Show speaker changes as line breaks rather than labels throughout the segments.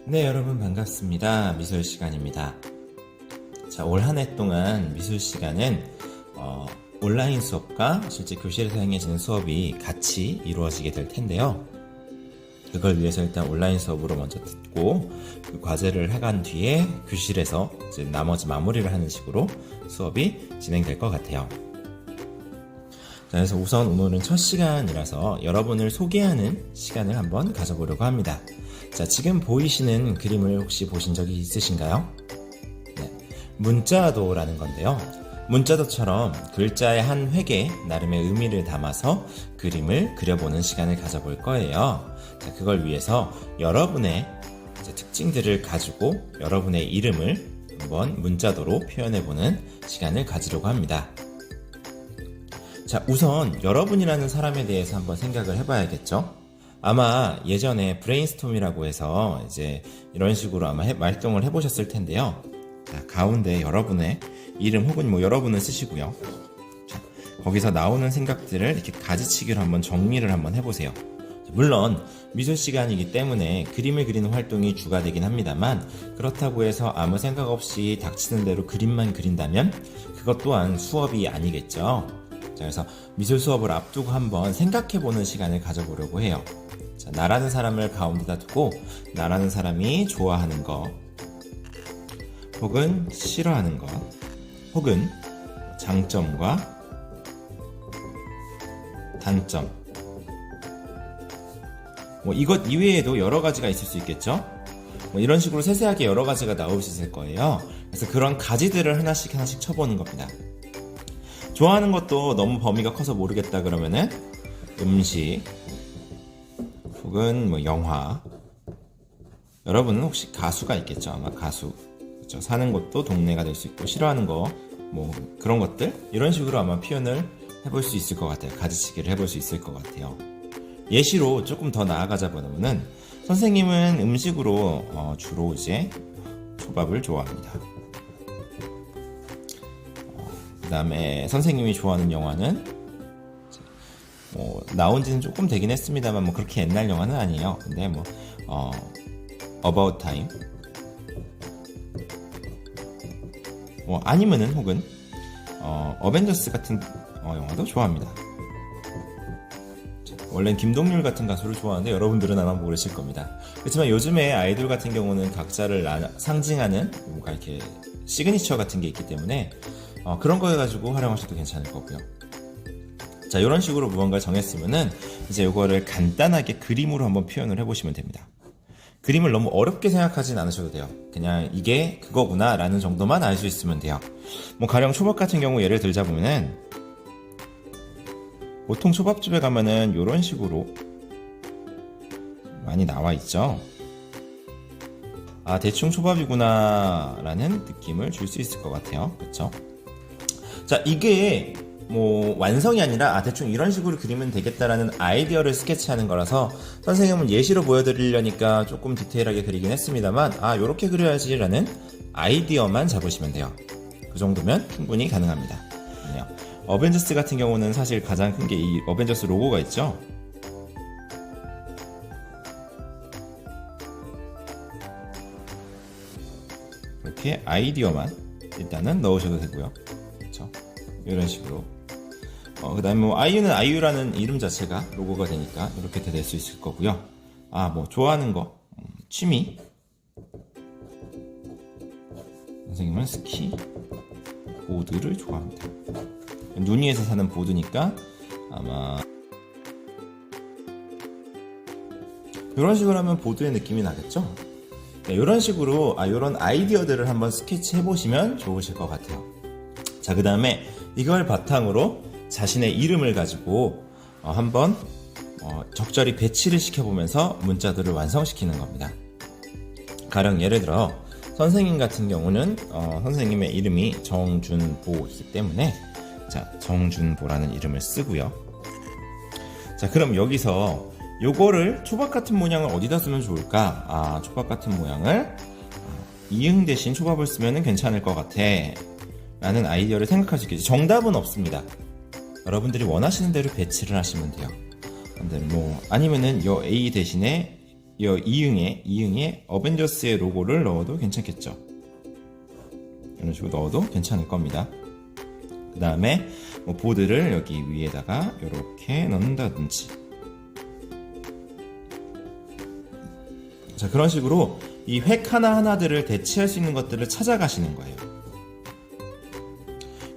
네, 여러분 반갑습니다. 미술 시간입니다. 자, 올 한 해 동안 미술 시간은 온라인 수업과 실제 교실에서 행해지는 수업이 같이 이루어지게 될 텐데요. 그걸 위해서 일단 온라인 수업으로 먼저 듣고 그 과제를 해간 뒤에 교실에서 이제 나머지 마무리를 하는 식으로 수업이 진행될 것 같아요. 자, 그래서 우선 오늘은 첫 시간이라서 여러분을 소개하는 시간을 한번 가져보려고 합니다. 자, 지금 보이시는 그림을 혹시 보신 적이 있으신가요? 네, 문자도라는 건데요. 문자도처럼 글자의 한 획에 나름의 의미를 담아서 그림을 그려보는 시간을 가져볼 거예요. 자, 그걸 위해서 여러분의 특징들을 가지고 여러분의 이름을 한번 문자도로 표현해보는 시간을 가지려고 합니다. 자, 우선 여러분이라는 사람에 대해서 한번 생각을 해봐야겠죠? 아마 예전에 브레인스톰이라고 해서 이제 이런 식으로 아마 활동을 해보셨을 텐데요. 자, 가운데 여러분의 이름 혹은 여러분을 쓰시고요. 자, 거기서 나오는 생각들을 이렇게 가지치기로 한번 정리를 한번 해보세요. 물론 미술 시간이기 때문에 그림을 그리는 활동이 주가 되긴 합니다만, 그렇다고 해서 아무 생각 없이 닥치는 대로 그림만 그린다면 그것 또한 수업이 아니겠죠. 자, 그래서 미술 수업을 앞두고 한번 생각해보는 시간을 가져보려고 해요. 자, 나라는 사람을 가운데다 두고 나라는 사람이 좋아하는 것 혹은 싫어하는 것 혹은 장점과 단점, 이것 이외에도 여러 가지가 있을 수 있겠죠. 이런 식으로 세세하게 여러 가지가 나올 수 있을 거예요. 그래서 그런 가지들을 하나씩 쳐보는 겁니다. 좋아하는 것도 너무 범위가 커서 모르겠다 그러면은 음식 혹은 영화. 여러분은 혹시 가수가 있겠죠. 아마 가수, 그렇죠? 사는 곳도 동네가 될 수 있고, 싫어하는 거 그런 것들, 이런 식으로 아마 표현을 해볼 수 있을 것 같아요. 가지치기를 해볼 수 있을 것 같아요. 예시로 조금 더 나아가자 보면은, 선생님은 음식으로 주로 이제 초밥을 좋아합니다. 그 다음에 선생님이 좋아하는 영화는 나온 지는 조금 되긴 했습니다만 그렇게 옛날 영화는 아니에요. 근데 About Time, 아니면은 혹은 어벤져스 같은 영화도 좋아합니다. 원래는 김동률 같은 가수를 좋아하는데 여러분들은 아마 모르실 겁니다. 그렇지만 요즘에 아이돌 같은 경우는 각자를 상징하는 뭔가 이렇게 시그니처 같은 게 있기 때문에 그런 거 해가지고 활용하셔도 괜찮을 거고요. 자, 이런 식으로 무언가를 정했으면은 이제 이거를 간단하게 그림으로 한번 표현을 해보시면 됩니다. 그림을 너무 어렵게 생각하진 않으셔도 돼요. 그냥 이게 그거구나 라는 정도만 알 수 있으면 돼요. 가령 초밥 같은 경우 예를 들자 보면은, 보통 초밥집에 가면은 이런 식으로 많이 나와 있죠. 아, 대충 초밥이구나 라는 느낌을 줄 수 있을 것 같아요. 그렇죠? 자, 이게 완성이 아니라 대충 이런 식으로 그리면 되겠다라는 아이디어를 스케치하는 거라서 선생님은 예시로 보여드리려니까 조금 디테일하게 그리긴 했습니다만, 요렇게 그려야지 라는 아이디어만 잡으시면 돼요. 그 정도면 충분히 가능합니다. 어벤져스 같은 경우는 사실 가장 큰 게 이 어벤져스 로고가 있죠. 이렇게 아이디어만 일단은 넣으셔도 되고요. 그렇죠? 이런 식으로. 그 다음에 아이유는 아이유라는 이름 자체가 로고가 되니까 이렇게 될 수 있을 거고요. 좋아하는 거, 취미. 선생님은 스키, 보드를 좋아합니다. 눈 위에서 사는 보드니까 아마 이런 식으로 하면 보드의 느낌이 나겠죠? 네, 이런 식으로 이런 아이디어들을 한번 스케치 해보시면 좋으실 것 같아요. 자, 그 다음에 이걸 바탕으로 자신의 이름을 가지고 한번 적절히 배치를 시켜보면서 문자들을 완성시키는 겁니다. 가령 예를 들어 선생님 같은 경우는 선생님의 이름이 정준보이기 때문에, 자, 정준보라는 이름을 쓰고요. 자, 그럼 여기서 요거를 초밥 같은 모양을 어디다 쓰면 좋을까? 초밥 같은 모양을 이응 대신 초밥을 쓰면 괜찮을 것 같아 라는 아이디어를 생각할 수 있겠죠. 정답은 없습니다. 여러분들이 원하시는 대로 배치를 하시면 돼요. 아니면은 요 A 대신에 이응에 어벤져스의 로고를 넣어도 괜찮겠죠. 이런 식으로 넣어도 괜찮을 겁니다. 그 다음에 뭐 보드를 여기 위에다가 이렇게 넣는다든지. 자, 그런 식으로 이 획 하나하나들을 대체할 수 있는 것들을 찾아가시는 거예요.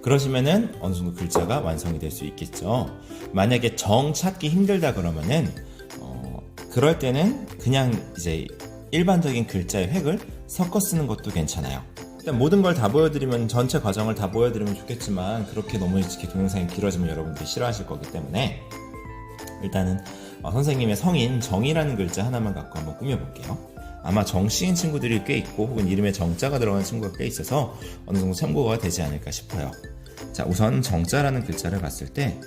그러시면은 어느 정도 글자가 완성이 될 수 있겠죠. 만약에 정 찾기 힘들다 그러면은 그럴 때는 그냥 이제 일반적인 글자의 획을 섞어 쓰는 것도 괜찮아요. 일단 모든 걸 다 보여드리면, 전체 과정을 다 보여드리면 좋겠지만 그렇게 너무 이렇게 동영상이 길어지면 여러분들이 싫어하실 거기 때문에 일단은 선생님의 성인 정이라는 글자 하나만 갖고 한번 꾸며볼게요. 아마 정씨인 친구들이 꽤 있고 혹은 이름에 정자가 들어가는 친구가 꽤 있어서 어느 정도 참고가 되지 않을까 싶어요. 자, 우선 정자라는 글자를 봤을 때,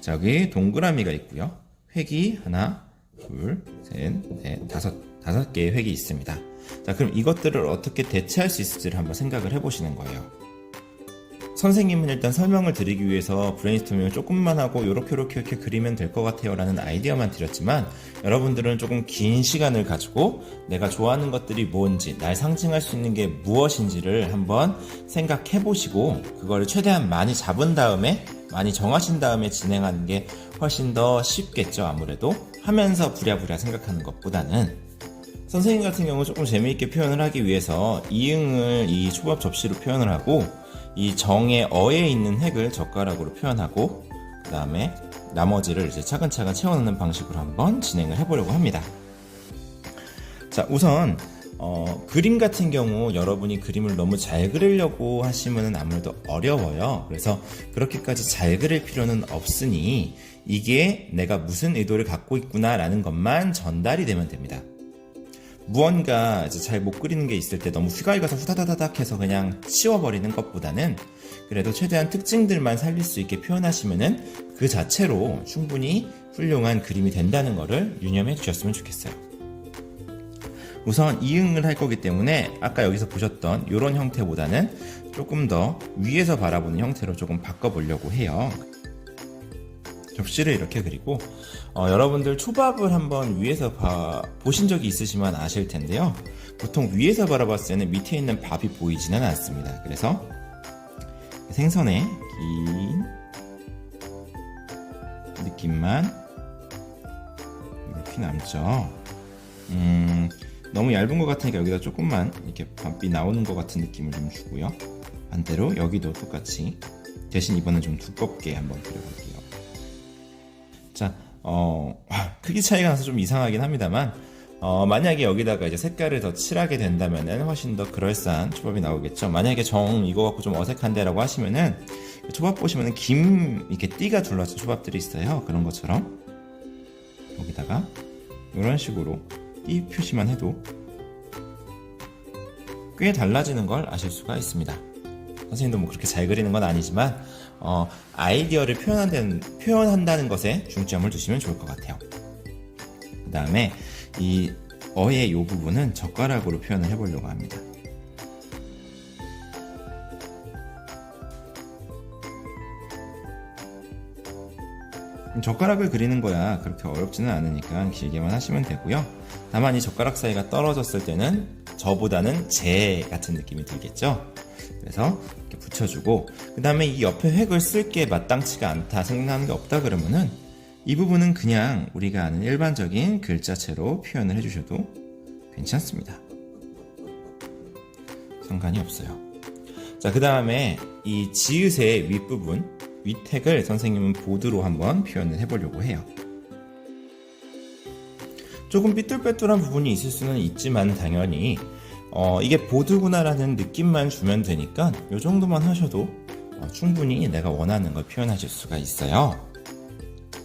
자, 여기 동그라미가 있고요. 획이 하나, 둘, 셋, 넷, 다섯 개의 획이 있습니다. 자, 그럼 이것들을 어떻게 대체할 수 있을지를 한번 생각을 해보시는 거예요. 선생님은 일단 설명을 드리기 위해서 브레인스토밍을 조금만 하고 이렇게 그리면 될 것 같아요 라는 아이디어만 드렸지만, 여러분들은 조금 긴 시간을 가지고 내가 좋아하는 것들이 뭔지, 날 상징할 수 있는 게 무엇인지를 한번 생각해 보시고 그거를 최대한 많이 잡은 다음에, 많이 정하신 다음에 진행하는 게 훨씬 더 쉽겠죠. 아무래도 하면서 부랴부랴 생각하는 것보다는. 선생님 같은 경우 조금 재미있게 표현을 하기 위해서 이응을 이 초밥 접시로 표현을 하고, 이 정의 어에 있는 획을 젓가락으로 표현하고, 그 다음에 나머지를 이제 차근차근 채워넣는 방식으로 한번 진행을 해보려고 합니다. 자, 우선 그림 같은 경우 여러분이 그림을 너무 잘 그리려고 하시면 아무래도 어려워요. 그래서 그렇게까지 잘 그릴 필요는 없으니 이게 내가 무슨 의도를 갖고 있구나 라는 것만 전달이 되면 됩니다. 무언가 이제 잘 못 그리는 게 있을 때 너무 휘갈가서 후다다닥 해서 그냥 치워버리는 것보다는 그래도 최대한 특징들만 살릴 수 있게 표현하시면은 그 자체로 충분히 훌륭한 그림이 된다는 거를 유념해 주셨으면 좋겠어요. 우선 이응을 할 거기 때문에 아까 여기서 보셨던 이런 형태보다는 조금 더 위에서 바라보는 형태로 조금 바꿔보려고 해요. 접시를 이렇게 그리고 여러분들 초밥을 한번 위에서 보신 적이 있으시면 아실 텐데요. 보통 위에서 바라봤을 때는 밑에 있는 밥이 보이지는 않습니다. 그래서 생선의 긴 느낌만 이렇게 남죠. 너무 얇은 것 같으니까 여기다 조금만 이렇게 밥이 나오는 것 같은 느낌을 좀 주고요. 반대로 여기도 똑같이, 대신 이번엔 좀 두껍게 한번 그려볼게요. 자, 크기 차이가 나서 좀 이상하긴 합니다만, 만약에 여기다가 이제 색깔을 더 칠하게 된다면은 훨씬 더 그럴싸한 초밥이 나오겠죠. 만약에 이거 갖고 좀 어색한데 라고 하시면은, 초밥 보시면은 이렇게 띠가 둘러진 초밥들이 있어요. 그런 것처럼 여기다가 이런 식으로 띠 표시만 해도 꽤 달라지는 걸 아실 수가 있습니다. 선생님도 뭐 그렇게 잘 그리는 건 아니지만 아이디어를 표현한다는 것에 중점을 두시면 좋을 것 같아요. 그 다음에 이 어의 이 부분은 젓가락으로 표현을 해보려고 합니다. 젓가락을 그리는 거야 그렇게 어렵지는 않으니까 길게만 하시면 되고요. 다만 이 젓가락 사이가 떨어졌을 때는 저보다는 제 같은 느낌이 들겠죠. 그래서 이렇게 붙여주고, 그 다음에 이 옆에 획을 쓸 게 마땅치가 않다, 생각나는 게 없다 그러면은 이 부분은 그냥 우리가 아는 일반적인 글자체로 표현을 해주셔도 괜찮습니다. 상관이 없어요. 자, 그 다음에 이 지읒의 윗부분, 윗획을 선생님은 보드로 한번 표현을 해보려고 해요. 조금 삐뚤빼뚤한 부분이 있을 수는 있지만 당연히 이게 보드구나라는 느낌만 주면 되니까 이 정도만 하셔도 충분히 내가 원하는 걸 표현하실 수가 있어요.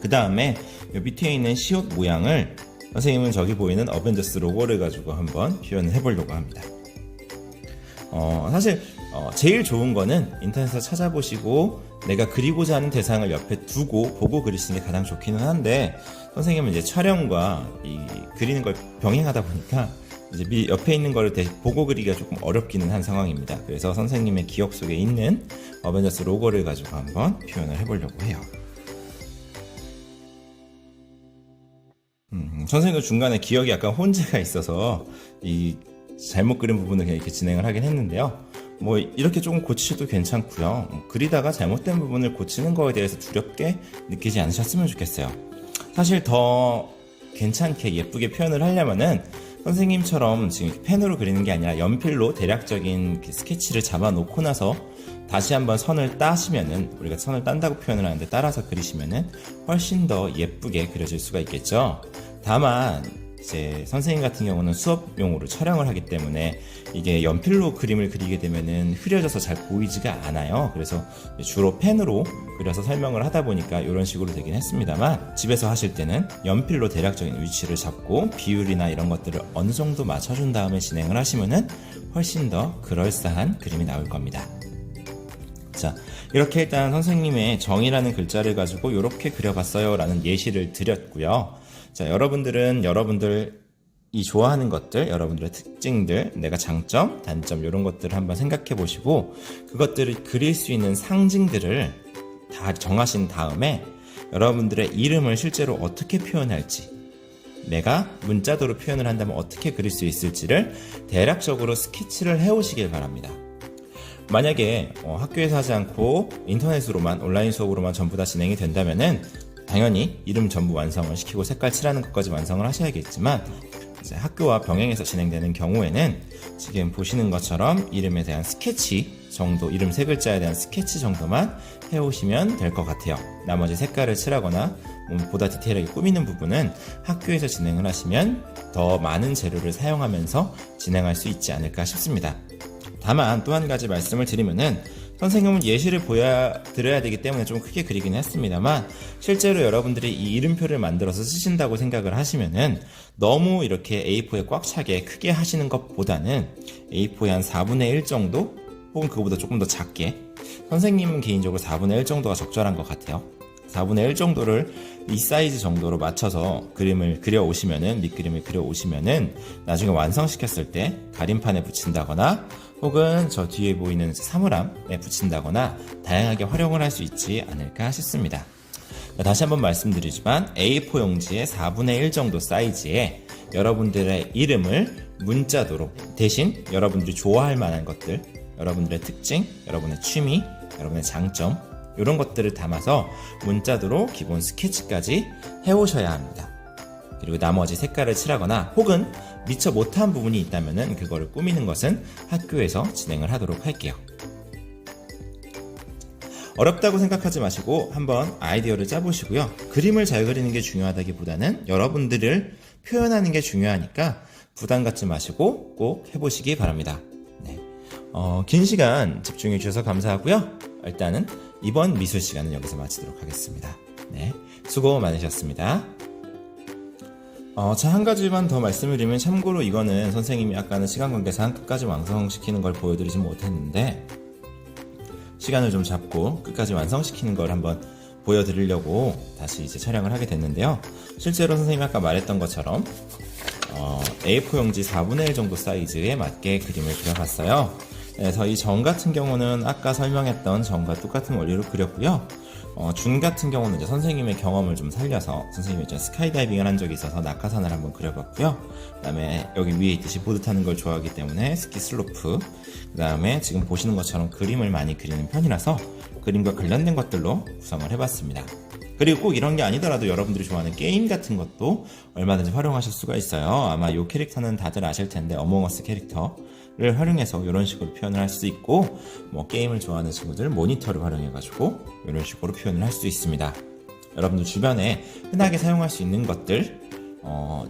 그 다음에 밑에 있는 시옷 모양을 선생님은 저기 보이는 어벤져스 로고를 가지고 한번 표현을 해보려고 합니다. 사실 제일 좋은 거는 인터넷에서 찾아보시고 내가 그리고자 하는 대상을 옆에 두고 보고 그리시는 게 가장 좋기는 한데, 선생님은 이제 촬영과 이 그리는 걸 병행하다 보니까 이제 옆에 있는 거를 보고 그리기가 조금 어렵기는 한 상황입니다. 그래서 선생님의 기억 속에 있는 어벤져스 로고를 가지고 한번 표현을 해보려고 해요. 선생님도 중간에 기억이 약간 혼재가 있어서 이 잘못 그린 부분을 그냥 이렇게 진행을 하긴 했는데요. 뭐 이렇게 조금 고치셔도 괜찮고요. 그리다가 잘못된 부분을 고치는 거에 대해서 두렵게 느끼지 않으셨으면 좋겠어요. 사실 더 괜찮게 예쁘게 표현을 하려면은 선생님처럼 지금 펜으로 그리는 게 아니라 연필로 대략적인 스케치를 잡아놓고 나서 다시 한번 선을 따시면은, 우리가 선을 딴다고 표현을 하는데 따라서 그리시면은 훨씬 더 예쁘게 그려질 수가 있겠죠. 다만 이제 선생님 같은 경우는 수업용으로 촬영을 하기 때문에 이게 연필로 그림을 그리게 되면은 흐려져서 잘 보이지가 않아요. 그래서 주로 펜으로 그려서 설명을 하다 보니까 이런 식으로 되긴 했습니다만, 집에서 하실 때는 연필로 대략적인 위치를 잡고 비율이나 이런 것들을 어느 정도 맞춰준 다음에 진행을 하시면은 훨씬 더 그럴싸한 그림이 나올 겁니다. 자, 이렇게 일단 선생님의 정이라는 글자를 가지고 이렇게 그려봤어요 라는 예시를 드렸고요. 자, 여러분들은 여러분들이 좋아하는 것들, 여러분들의 특징들, 내가 장점, 단점 이런 것들을 한번 생각해 보시고 그것들을 그릴 수 있는 상징들을 다 정하신 다음에 여러분들의 이름을 실제로 어떻게 표현할지, 내가 문자도로 표현을 한다면 어떻게 그릴 수 있을지를 대략적으로 스케치를 해오시길 바랍니다. 만약에 학교에서 하지 않고 인터넷으로만, 온라인 수업으로만 전부 다 진행이 된다면은 당연히 이름 전부 완성을 시키고 색깔 칠하는 것까지 완성을 하셔야겠지만, 이제 학교와 병행해서 진행되는 경우에는 지금 보시는 것처럼 이름에 대한 스케치 정도, 이름 세 글자에 대한 스케치 정도만 해오시면 될 것 같아요. 나머지 색깔을 칠하거나 보다 디테일하게 꾸미는 부분은 학교에서 진행을 하시면 더 많은 재료를 사용하면서 진행할 수 있지 않을까 싶습니다. 다만 또 한 가지 말씀을 드리면은, 선생님은 예시를 보여드려야 되기 때문에 좀 크게 그리긴 했습니다만, 실제로 여러분들이 이 이름표를 만들어서 쓰신다고 생각을 하시면은 너무 이렇게 A4에 꽉 차게 크게 하시는 것보다는 A4의 한 4분의 1 정도, 혹은 그거보다 조금 더 작게, 선생님은 개인적으로 4분의 1 정도가 적절한 것 같아요. 4분의 1 정도를 이 사이즈 정도로 맞춰서 그림을 그려 오시면은, 밑그림을 그려 오시면은 나중에 완성시켰을 때 가림판에 붙인다거나 혹은 저 뒤에 보이는 사물함에 붙인다거나 다양하게 활용을 할 수 있지 않을까 싶습니다. 다시 한번 말씀드리지만 A4 용지의 4분의 1 정도 사이즈에 여러분들의 이름을 문자도로, 대신 여러분들이 좋아할 만한 것들, 여러분들의 특징, 여러분의 취미, 여러분의 장점, 이런 것들을 담아서 문자도로 기본 스케치까지 해오셔야 합니다. 그리고 나머지 색깔을 칠하거나 혹은 미처 못한 부분이 있다면 그거를 꾸미는 것은 학교에서 진행을 하도록 할게요. 어렵다고 생각하지 마시고 한번 아이디어를 짜보시고요. 그림을 잘 그리는 게 중요하다기보다는 여러분들을 표현하는 게 중요하니까 부담 갖지 마시고 꼭 해보시기 바랍니다. 네. 긴 시간 집중해 주셔서 감사하고요. 일단은 이번 미술 시간은 여기서 마치도록 하겠습니다. 네, 수고 많으셨습니다. 한 가지만 더 말씀을 드리면, 참고로 이거는 선생님이 아까는 시간 관계상 끝까지 완성시키는 걸 보여드리지 못했는데, 시간을 좀 잡고 끝까지 완성시키는 걸 한번 보여드리려고 다시 이제 촬영을 하게 됐는데요. 실제로 선생님이 아까 말했던 것처럼 A4 용지 4분의 1 정도 사이즈에 맞게 그림을 그려봤어요. 그래서 이 점 같은 경우는 아까 설명했던 점과 똑같은 원리로 그렸고요. 준 같은 경우는 이제 선생님의 경험을 좀 살려서, 선생님이 이제 스카이다이빙을 한 적이 있어서 낙하산을 한번 그려봤고요. 그 다음에 여기 위에 있듯이 보드 타는 걸 좋아하기 때문에 스키 슬로프, 그 다음에 지금 보시는 것처럼 그림을 많이 그리는 편이라서 그림과 관련된 것들로 구성을 해봤습니다. 그리고 꼭 이런 게 아니더라도 여러분들이 좋아하는 게임 같은 것도 얼마든지 활용하실 수가 있어요. 아마 이 캐릭터는 다들 아실 텐데, 어몽어스 캐릭터를 활용해서 이런 식으로 표현을 할 수 있고, 뭐 게임을 좋아하는 친구들 모니터를 활용해가지고 이런 식으로 표현을 할 수 있습니다. 여러분들 주변에 흔하게 사용할 수 있는 것들,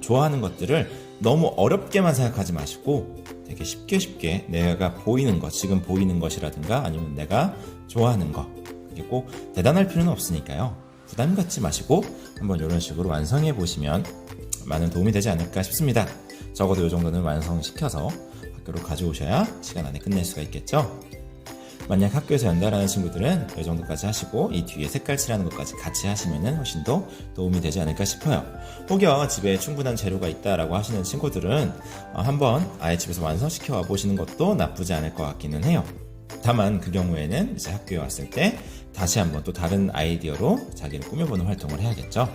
좋아하는 것들을 너무 어렵게만 생각하지 마시고 되게 쉽게 내가 보이는 것, 지금 보이는 것이라든가 아니면 내가 좋아하는 것, 그게 꼭 대단할 필요는 없으니까요. 부담 갖지 마시고 한번 이런 식으로 완성해 보시면 많은 도움이 되지 않을까 싶습니다. 적어도 이 정도는 완성시켜서 학교로 가져오셔야 시간 안에 끝낼 수가 있겠죠. 만약 학교에서 연달하는 친구들은 이 정도까지 하시고 이 뒤에 색깔 칠하는 것까지 같이 하시면 훨씬 더 도움이 되지 않을까 싶어요. 혹여 집에 충분한 재료가 있다라고 하시는 친구들은 한번 아예 집에서 완성시켜 와 보시는 것도 나쁘지 않을 것 같기는 해요. 다만 그 경우에는 이제 학교에 왔을 때 다시 한번 또 다른 아이디어로 자기를 꾸며보는 활동을 해야겠죠.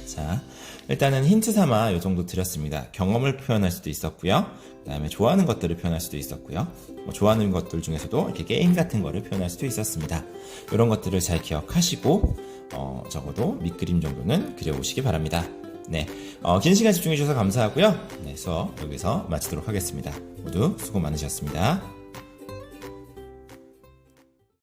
자, 일단은 힌트 삼아 이 정도 드렸습니다. 경험을 표현할 수도 있었고요. 그 다음에 좋아하는 것들을 표현할 수도 있었고요. 뭐 좋아하는 것들 중에서도 이렇게 게임 같은 거를 표현할 수도 있었습니다. 이런 것들을 잘 기억하시고 적어도 밑그림 정도는 그려오시기 바랍니다. 네, 긴 시간 집중해 주셔서 감사하고요. 네, 수업 여기서 마치도록 하겠습니다. 모두 수고 많으셨습니다.